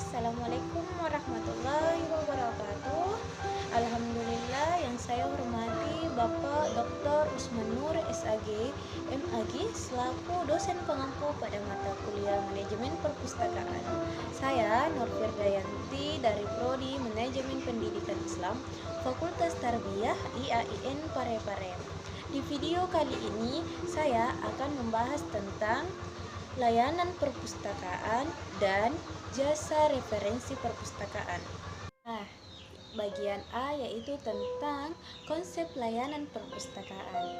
Assalamualaikum warahmatullahi wabarakatuh. Alhamdulillah, yang saya hormati Bapak Dr. Usman Nur SAG, MAG, selaku dosen pengampu pada mata kuliah Manajemen Perpustakaan. Saya Nur Firdayanti dari Prodi Manajemen Pendidikan Islam, Fakultas Tarbiyah IAIN Parepare. Di video kali ini saya akan membahas tentang layanan perpustakaan dan jasa referensi perpustakaan. Nah, bagian A yaitu tentang konsep layanan perpustakaan.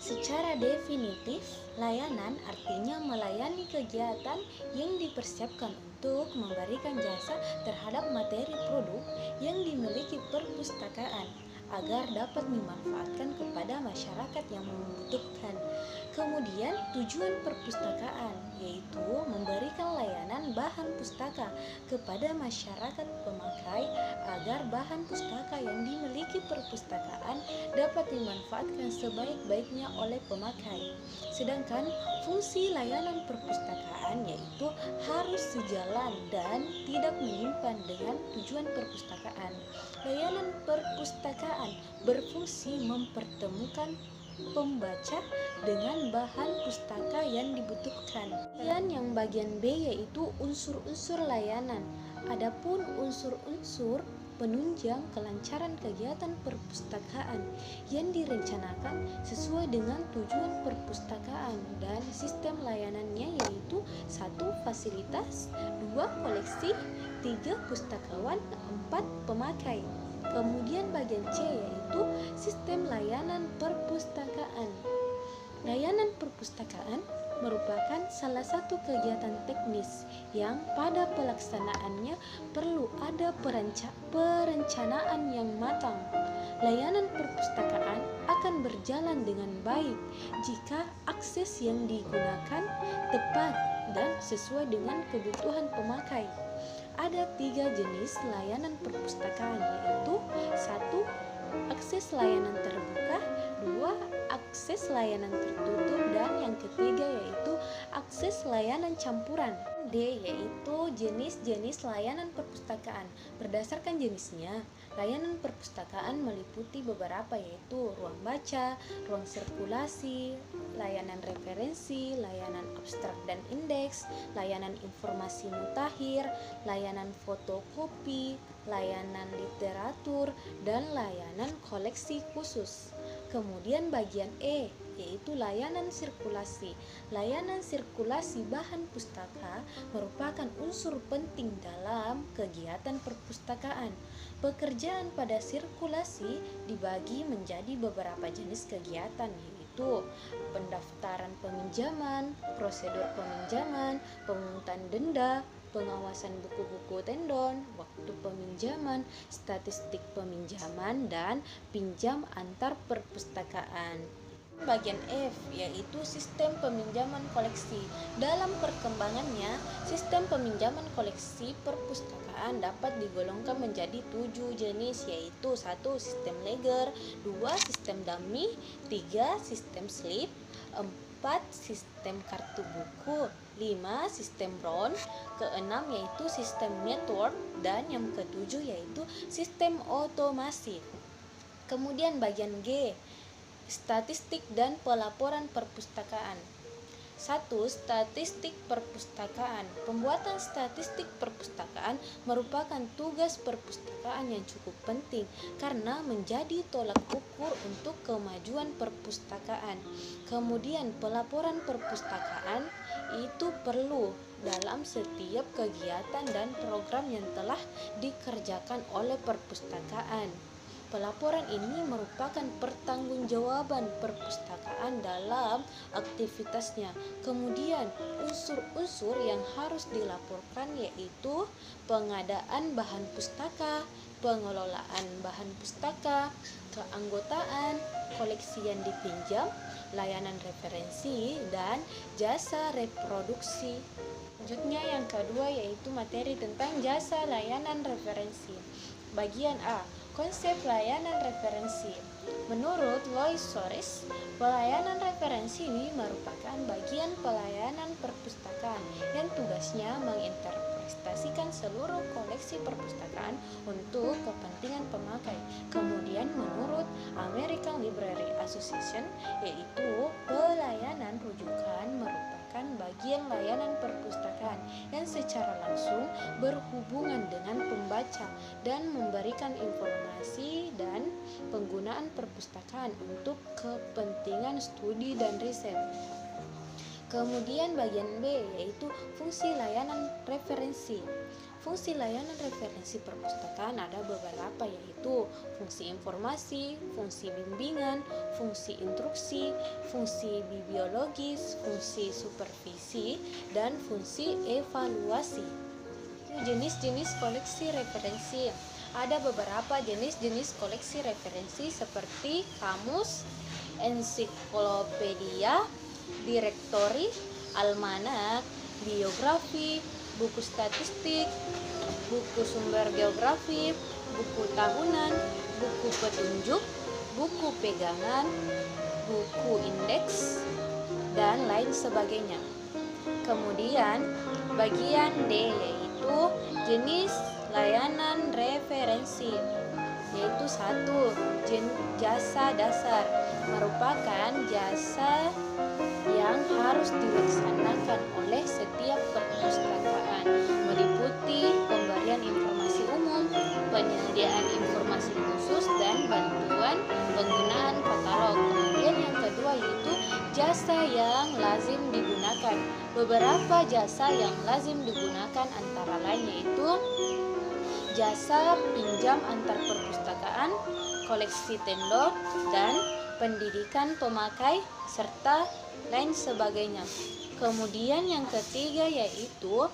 Secara definitif, layanan artinya melayani kegiatan yang dipersiapkan untuk memberikan jasa terhadap materi produk yang dimiliki perpustakaan agar dapat dimanfaatkan kepada masyarakat yang membutuhkan. Kemudian tujuan perpustakaan yaitu memberikan layanan bahan pustaka kepada masyarakat pemakai agar bahan pustaka yang dimiliki perpustakaan dapat dimanfaatkan sebaik-baiknya oleh pemakai. Sedangkan fungsi layanan perpustakaan yaitu harus sejalan dan tidak menyimpan dengan tujuan perpustakaan. Layanan perpustakaan berfungsi mempertemukan pembaca dengan bahan pustaka yang dibutuhkan. Dan yang bagian B yaitu unsur-unsur layanan. Adapun unsur-unsur penunjang kelancaran kegiatan perpustakaan yang direncanakan sesuai dengan tujuan perpustakaan dan sistem layanannya yaitu 1. Fasilitas, 2. Koleksi, 3. Pustakawan, 4. Pemakai. Kemudian bagian C yaitu sistem layanan perpustakaan. Layanan perpustakaan merupakan salah satu kegiatan teknis yang pada pelaksanaannya perlu ada perencanaan yang matang. Layanan perpustakaan akan berjalan dengan baik jika akses yang digunakan tepat dan sesuai dengan kebutuhan pemakai. Ada 3 jenis layanan perpustakaan yaitu 1. Akses layanan terbuka, 2. Akses layanan tertutup, dan yang ketiga yaitu akses layanan campuran. D yaitu jenis-jenis layanan perpustakaan. Berdasarkan jenisnya, layanan perpustakaan meliputi beberapa yaitu ruang baca, ruang sirkulasi, layanan referensi, layanan abstrak dan indeks, layanan informasi mutakhir, layanan fotokopi, layanan literatur, dan layanan koleksi khusus. Kemudian bagian E yaitu layanan sirkulasi. Layanan sirkulasi bahan pustaka merupakan unsur penting dalam kegiatan perpustakaan. Pekerjaan pada sirkulasi dibagi menjadi beberapa jenis kegiatan yaitu pendaftaran peminjaman, prosedur peminjaman, pemungutan denda, pengawasan buku-buku tendon, waktu peminjaman, statistik peminjaman, dan pinjam antar perpustakaan. Bagian F yaitu sistem peminjaman koleksi. Dalam perkembangannya, sistem peminjaman koleksi perpustakaan dapat digolongkan menjadi 7 jenis yaitu 1. Sistem leger, 2. Sistem dummy, 3. Sistem slip, 4. Sistem kartu buku, 5. Sistem brown, ke-6 yaitu sistem network, dan yang ke-7 yaitu sistem otomasi. Kemudian bagian G, statistik dan pelaporan perpustakaan. 1. Statistik perpustakaan. Pembuatan statistik perpustakaan merupakan tugas perpustakaan yang cukup penting karena menjadi tolak ukur untuk kemajuan perpustakaan. Kemudian pelaporan perpustakaan itu perlu dalam setiap kegiatan dan program yang telah dikerjakan oleh perpustakaan. Pelaporan ini merupakan pertanggungjawaban perpustakaan dalam aktivitasnya. Kemudian, unsur-unsur yang harus dilaporkan yaitu pengadaan bahan pustaka, pengelolaan bahan pustaka, keanggotaan, koleksi yang dipinjam, layanan referensi, dan jasa reproduksi. Selanjutnya yang kedua yaitu materi tentang jasa layanan referensi. Bagian A, konsep layanan referensi. Menurut Lois Sores, pelayanan referensi ini merupakan bagian pelayanan perpustakaan yang tugasnya menginterpretasikan seluruh koleksi perpustakaan untuk kepentingan pemakai. Kemudian menurut American Library Association, yaitu pelayanan rujukan merupakan bagian layanan perpustakaan yang secara langsung berhubungan dengan pembaca dan memberikan informasi dan penggunaan perpustakaan untuk kepentingan studi dan riset. Kemudian bagian B yaitu fungsi layanan referensi. Fungsi layanan referensi perpustakaan ada beberapa, yaitu fungsi informasi, fungsi bimbingan, fungsi instruksi, fungsi bibliologis, fungsi supervisi, dan fungsi evaluasi. Jenis-jenis koleksi referensi. Ada beberapa jenis-jenis koleksi referensi seperti kamus, ensiklopedia, direktori, almanak, biografi, buku statistik, buku sumber geografi, buku tahunan, buku petunjuk, buku pegangan, buku indeks, dan lain sebagainya. Kemudian bagian D yaitu jenis layanan referensi, yaitu 1. Jasa dasar, merupakan jasa yang harus dilaksanakan oleh setiap perpustakaan, meliputi pemberian informasi umum, penyediaan informasi khusus, dan bantuan penggunaan katalog. Kemudian yang kedua yaitu jasa yang lazim digunakan. Beberapa jasa yang lazim digunakan antara lain yaitu jasa pinjam antar perpustakaan, koleksi tender, dan pendidikan pemakai, serta lain sebagainya. Kemudian yang ketiga yaitu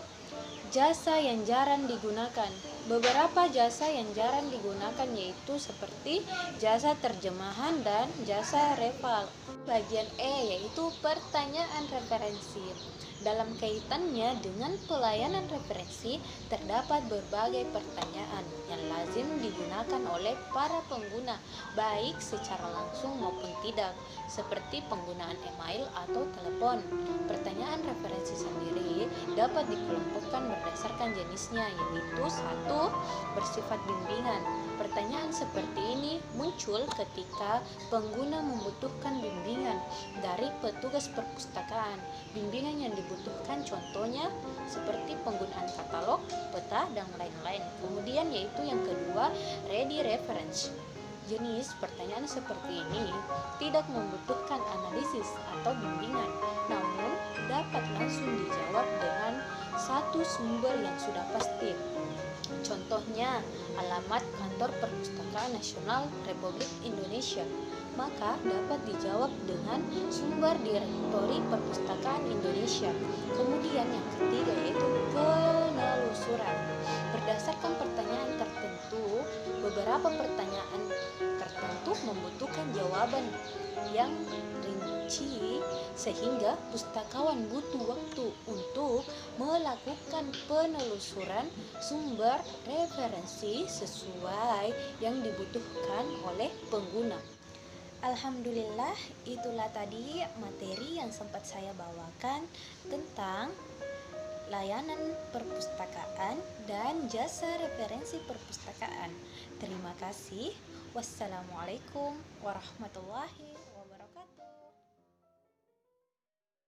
jasa yang jarang digunakan. Beberapa jasa yang jarang digunakan yaitu seperti jasa terjemahan dan jasa reval. Bagian E yaitu pertanyaan referensi. Dalam kaitannya dengan pelayanan referensi, terdapat berbagai pertanyaan yang lazim digunakan oleh para pengguna, baik secara langsung maupun tidak, seperti penggunaan email atau telepon. Pertanyaan referensi sendiri dapat dikelompokkan berdasarkan jenisnya, yaitu 1. Bersifat bimbingan. Pertanyaan seperti ini muncul ketika pengguna membutuhkan bimbingan dari petugas perpustakaan. Bimbingan yang dibutuhkan contohnya seperti penggunaan katalog, peta, dan lain-lain. Kemudian yaitu yang kedua, ready reference. Jenis pertanyaan seperti ini tidak membutuhkan analisis atau bimbingan, namun dapat langsung dijawab dengan satu sumber yang sudah pasti. Contohnya, alamat kantor Perpustakaan Nasional Republik Indonesia, maka dapat dijawab dengan sumber Direktori Perpustakaan Indonesia. Kemudian yang ketiga yaitu penelusuran. Berdasarkan pertanyaan tertentu, beberapa pertanyaan tertentu membutuhkan jawaban yang rinci sehingga pustakawan butuh waktu untuk melakukan penelusuran sumber referensi sesuai yang dibutuhkan oleh pengguna. Alhamdulillah, itulah tadi materi yang sempat saya bawakan tentang layanan perpustakaan dan jasa referensi perpustakaan. Terima kasih. Wassalamualaikum warahmatullahi